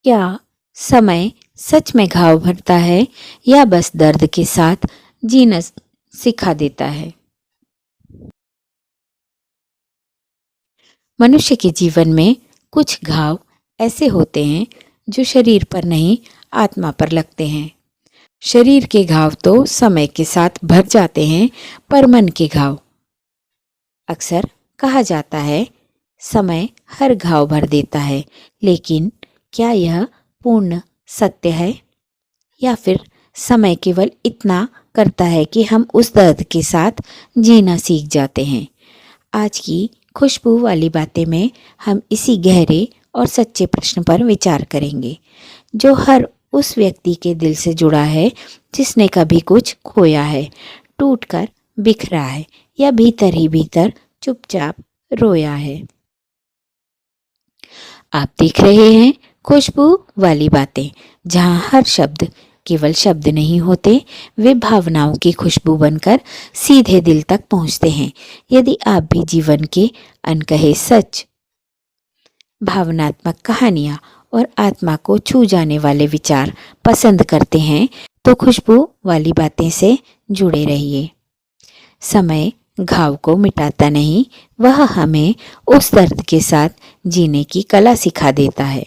क्या समय सच में घाव भरता है या बस दर्द के साथ जीना सिखा देता है? मनुष्य के जीवन में कुछ घाव ऐसे होते हैं जो शरीर पर नहीं, आत्मा पर लगते हैं। शरीर के घाव तो समय के साथ भर जाते हैं, पर मन के घाव, अक्सर कहा जाता है, समय हर घाव भर देता है। लेकिन क्या यह पूर्ण सत्य है, या फिर समय केवल इतना करता है कि हम उस दर्द के साथ जीना सीख जाते हैं? आज की खुशबू वाली बातें में हम इसी गहरे और सच्चे प्रश्न पर विचार करेंगे, जो हर उस व्यक्ति के दिल से जुड़ा है जिसने कभी कुछ खोया है, टूटकर बिखरा है, या भीतर ही भीतर चुपचाप रोया है। आप देख रहे हैं खुशबू वाली बातें, जहां हर शब्द केवल शब्द नहीं होते, वे भावनाओं की खुशबू बनकर सीधे दिल तक पहुंचते हैं। यदि आप भी जीवन के अनकहे सच, भावनात्मक कहानियां और आत्मा को छू जाने वाले विचार पसंद करते हैं, तो खुशबू वाली बातें से जुड़े रहिए। समय घाव को मिटाता नहीं, वह हमें उस दर्द के साथ जीने की कला सिखा देता है।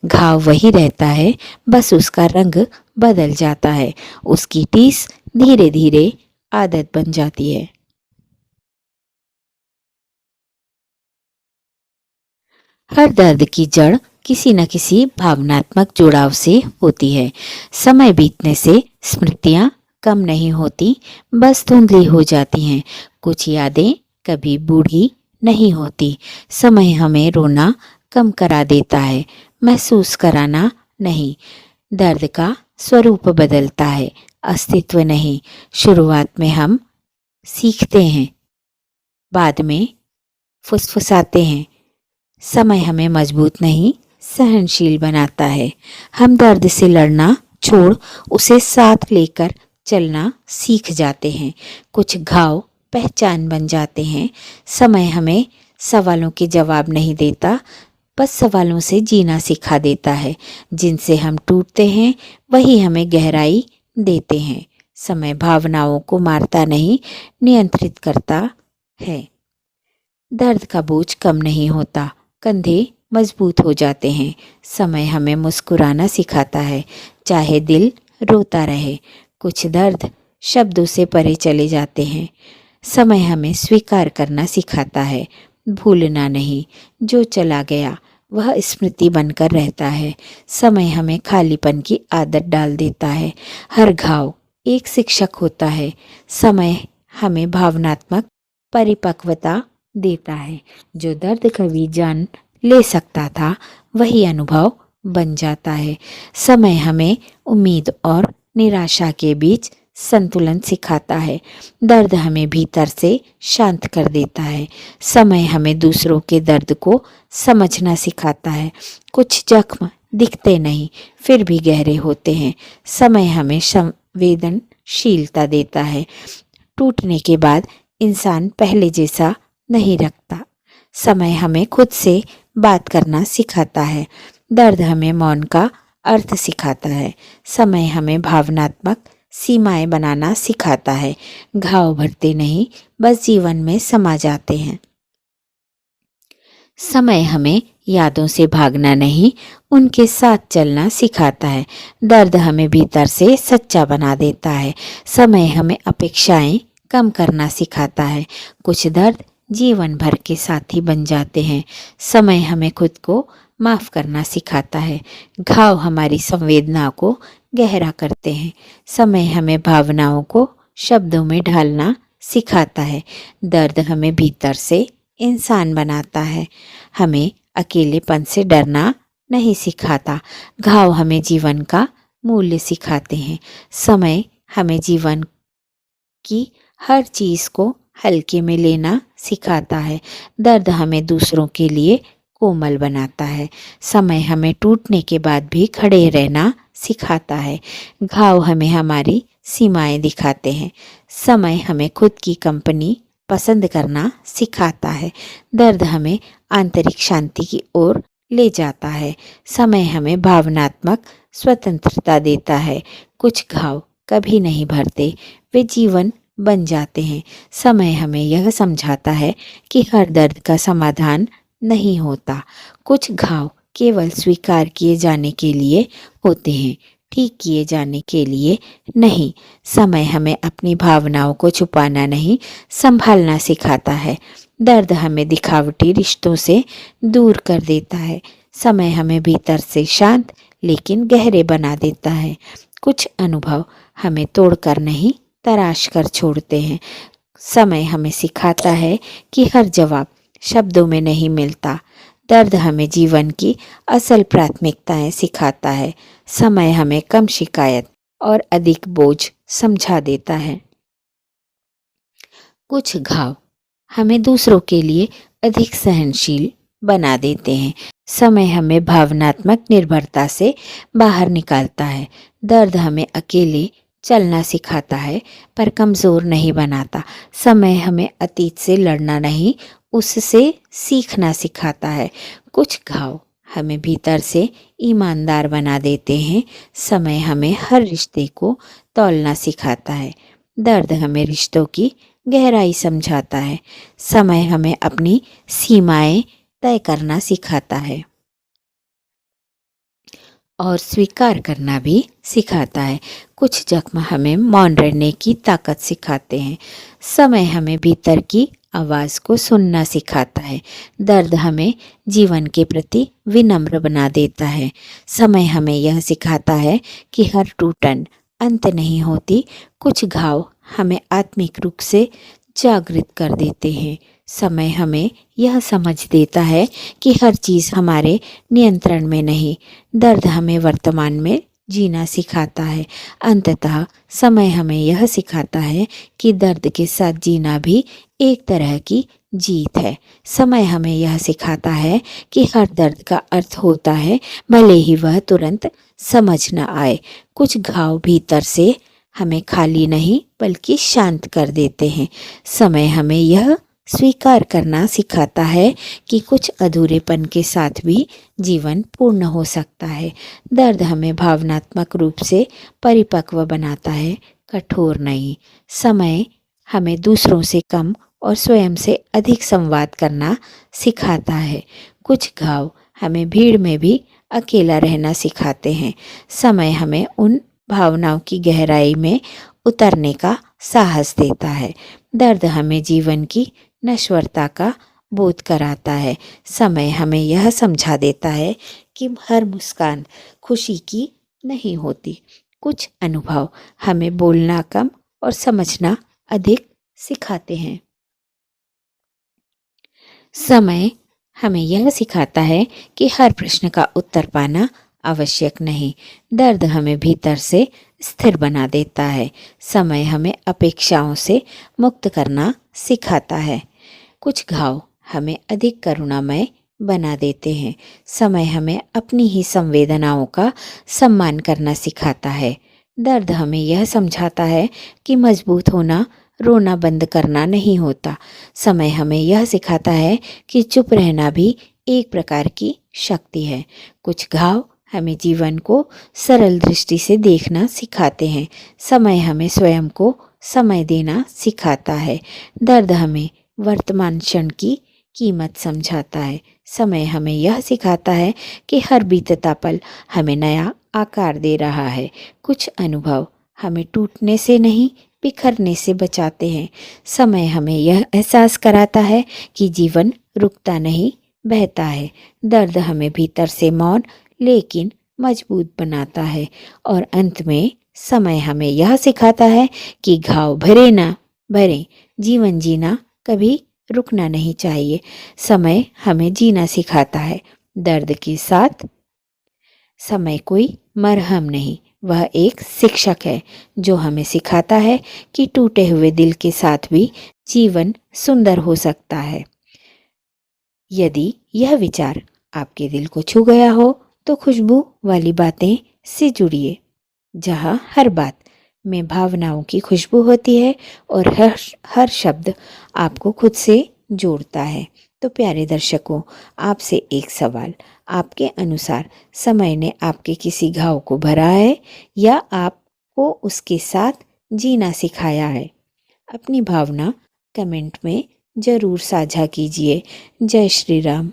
घाव वही रहता है, बस उसका रंग बदल जाता है, उसकी टीस धीरे धीरे आदत बन जाती है। हर दर्द की जड़ किसी न किसी भावनात्मक जुड़ाव से होती है। समय बीतने से स्मृतियां कम नहीं होती, बस धुंधली हो जाती हैं। कुछ यादें कभी बूढ़ी नहीं होती। समय हमें रोना कम करा देता है, महसूस कराना नहीं। दर्द का स्वरूप बदलता है, अस्तित्व नहीं। शुरुआत में हम सीखते हैं, बाद में फुसफुसाते हैं। समय हमें मजबूत नहीं, सहनशील बनाता है। हम दर्द से लड़ना छोड़ उसे साथ लेकर चलना सीख जाते हैं। कुछ घाव पहचान बन जाते हैं। समय हमें सवालों के जवाब नहीं देता, बस सवालों से जीना सिखा देता है। जिनसे हम टूटते हैं, वही हमें गहराई देते हैं। समय भावनाओं को मारता नहीं, नियंत्रित करता है। दर्द का बोझ कम नहीं होता, कंधे मजबूत हो जाते हैं। समय हमें मुस्कुराना सिखाता है, चाहे दिल रोता रहे। कुछ दर्द शब्दों से परे चले जाते हैं। समय हमें स्वीकार करना सिखाता है, भूलना नहीं। जो चला गया वह स्मृति बनकर रहता है। समय हमें खालीपन की आदत डाल देता है। हर घाव एक शिक्षक होता है। समय हमें भावनात्मक परिपक्वता देता है। जो दर्द कभी जान ले सकता था, वही अनुभव बन जाता है। समय हमें उम्मीद और निराशा के बीच संतुलन सिखाता है। दर्द हमें भीतर से शांत कर देता है। समय हमें दूसरों के दर्द को समझना सिखाता है। कुछ जख्म दिखते नहीं, फिर भी गहरे होते हैं। समय हमें संवेदनशीलता देता है। टूटने के बाद इंसान पहले जैसा नहीं रखता। समय हमें खुद से बात करना सिखाता है। दर्द हमें मौन का अर्थ सिखाता है। समय हमें भावनात्मक सीमाएं बनाना सिखाता है। घाव भरते नहीं, बस जीवन में समा जाते हैं। समय हमें यादों से भागना नहीं, उनके साथ चलना सिखाता है। दर्द हमें भीतर से सच्चा बना देता है। समय हमें अपेक्षाएं कम करना सिखाता है। कुछ दर्द जीवन भर के साथी बन जाते हैं। समय हमें खुद को माफ करना सिखाता है। घाव हमारी संवेदना को गहरा करते हैं। समय हमें भावनाओं को शब्दों में ढालना सिखाता है। दर्द हमें भीतर से इंसान बनाता है, हमें अकेलेपन से डरना नहीं सिखाता। घाव हमें जीवन का मूल्य सिखाते हैं। समय हमें जीवन की हर चीज को हल्के में लेना सिखाता है। दर्द हमें दूसरों के लिए कोमल बनाता है। समय हमें टूटने के बाद भी खड़े रहना सिखाता है। घाव हमें हमारी सीमाएं दिखाते हैं। समय हमें खुद की कंपनी पसंद करना सिखाता है। दर्द हमें आंतरिक शांति की ओर ले जाता है। समय हमें भावनात्मक स्वतंत्रता देता है। कुछ घाव कभी नहीं भरते, वे जीवन बन जाते हैं। समय हमें यह समझाता है कि हर दर्द का समाधान नहीं होता। कुछ घाव केवल स्वीकार किए जाने के लिए होते हैं, ठीक किए जाने के लिए नहीं। समय हमें अपनी भावनाओं को छुपाना नहीं, संभालना सिखाता है। दर्द हमें दिखावटी रिश्तों से दूर कर देता है। समय हमें भीतर से शांत लेकिन गहरे बना देता है। कुछ अनुभव हमें तोड़कर नहीं, तराश कर छोड़ते हैं। समय हमें सिखाता है कि हर जवाब शब्दों में नहीं मिलता। दर्द हमें जीवन की असल प्राथमिकताएं सिखाता है। समय हमें कम शिकायत और अधिक बोझ समझा देता है। कुछ घाव हमें दूसरों के लिए अधिक सहनशील बना देते हैं। समय हमें भावनात्मक निर्भरता से बाहर निकालता है। दर्द हमें अकेले चलना सिखाता है पर कमज़ोर नहीं बनाता। समय हमें अतीत से लड़ना नहीं, उससे सीखना सिखाता है। कुछ घाव हमें भीतर से ईमानदार बना देते हैं। समय हमें हर रिश्ते को तौलना सिखाता है। दर्द हमें रिश्तों की गहराई समझाता है। समय हमें अपनी सीमाएं तय करना सिखाता है और स्वीकार करना भी सिखाता है। कुछ जख्म हमें मौन रहने की ताकत सिखाते हैं। समय हमें भीतर की आवाज़ को सुनना सिखाता है। दर्द हमें जीवन के प्रति विनम्र बना देता है। समय हमें यह सिखाता है कि हर टूटन अंत नहीं होती। कुछ घाव हमें आत्मिक रूप से जागृत कर देते हैं। समय हमें यह समझ देता है कि हर चीज़ हमारे नियंत्रण में नहीं। दर्द हमें वर्तमान में जीना सिखाता है। अंततः समय हमें यह सिखाता है कि दर्द के साथ जीना भी एक तरह की जीत है। समय हमें यह सिखाता है कि हर दर्द का अर्थ होता है, भले ही वह तुरंत समझ न आए। कुछ घाव भीतर से हमें खाली नहीं बल्कि शांत कर देते हैं। समय हमें यह स्वीकार करना सिखाता है कि कुछ अधूरेपन के साथ भी जीवन पूर्ण हो सकता है। दर्द हमें भावनात्मक रूप से परिपक्व बनाता है, कठोर नहीं। समय हमें दूसरों से कम और स्वयं से अधिक संवाद करना सिखाता है। कुछ घाव हमें भीड़ में भी अकेला रहना सिखाते हैं। समय हमें उन भावनाओं की गहराई में उतरने का साहस देता है। दर्द हमें जीवन की नश्वरता का बोध कराता है। समय हमें यह समझा देता है कि हर मुस्कान खुशी की नहीं होती। कुछ अनुभव हमें बोलना कम और समझना अधिक सिखाते हैं। समय हमें यह सिखाता है कि हर प्रश्न का उत्तर पाना आवश्यक नहीं। दर्द हमें भीतर से स्थिर बना देता है। समय हमें अपेक्षाओं से मुक्त करना सिखाता है। कुछ घाव हमें अधिक करुणामय बना देते हैं। समय हमें अपनी ही संवेदनाओं का सम्मान करना सिखाता है। दर्द हमें यह समझाता है कि मजबूत होना रोना बंद करना नहीं होता। समय हमें यह सिखाता है कि चुप रहना भी एक प्रकार की शक्ति है। कुछ घाव हमें जीवन को सरल दृष्टि से देखना सिखाते हैं। समय हमें स्वयं को समय देना सिखाता है। दर्द हमें वर्तमान क्षण की कीमत समझाता है। समय हमें यह सिखाता है कि हर बीतता पल हमें नया आकार दे रहा है। कुछ अनुभव हमें टूटने से नहीं, बिखरने से बचाते हैं। समय हमें यह एहसास कराता है कि जीवन रुकता नहीं, बहता है। दर्द हमें भीतर से मौन लेकिन मजबूत बनाता है। और अंत में समय हमें यह सिखाता है कि घाव भरे ना भरे, जीवन जीना कभी रुकना नहीं चाहिए। समय हमें जीना सिखाता है। दर्द के साथ समय कोई मरहम नहीं, वह एक शिक्षक है जो हमें सिखाता है कि टूटे हुए दिल के साथ भी जीवन सुंदर हो सकता है। यदि यह विचार आपके दिल को छू गया हो तो खुशबू वाली बातें से जुड़िए, जहाँ हर बात में भावनाओं की खुशबू होती है और हर शब्द आपको खुद से जोड़ता है। तो प्यारे दर्शकों, आपसे एक सवाल, आपके अनुसार समय ने आपके किसी घाव को भरा है या आपको उसके साथ जीना सिखाया है? अपनी भावना कमेंट में ज़रूर साझा कीजिए। जय श्री राम।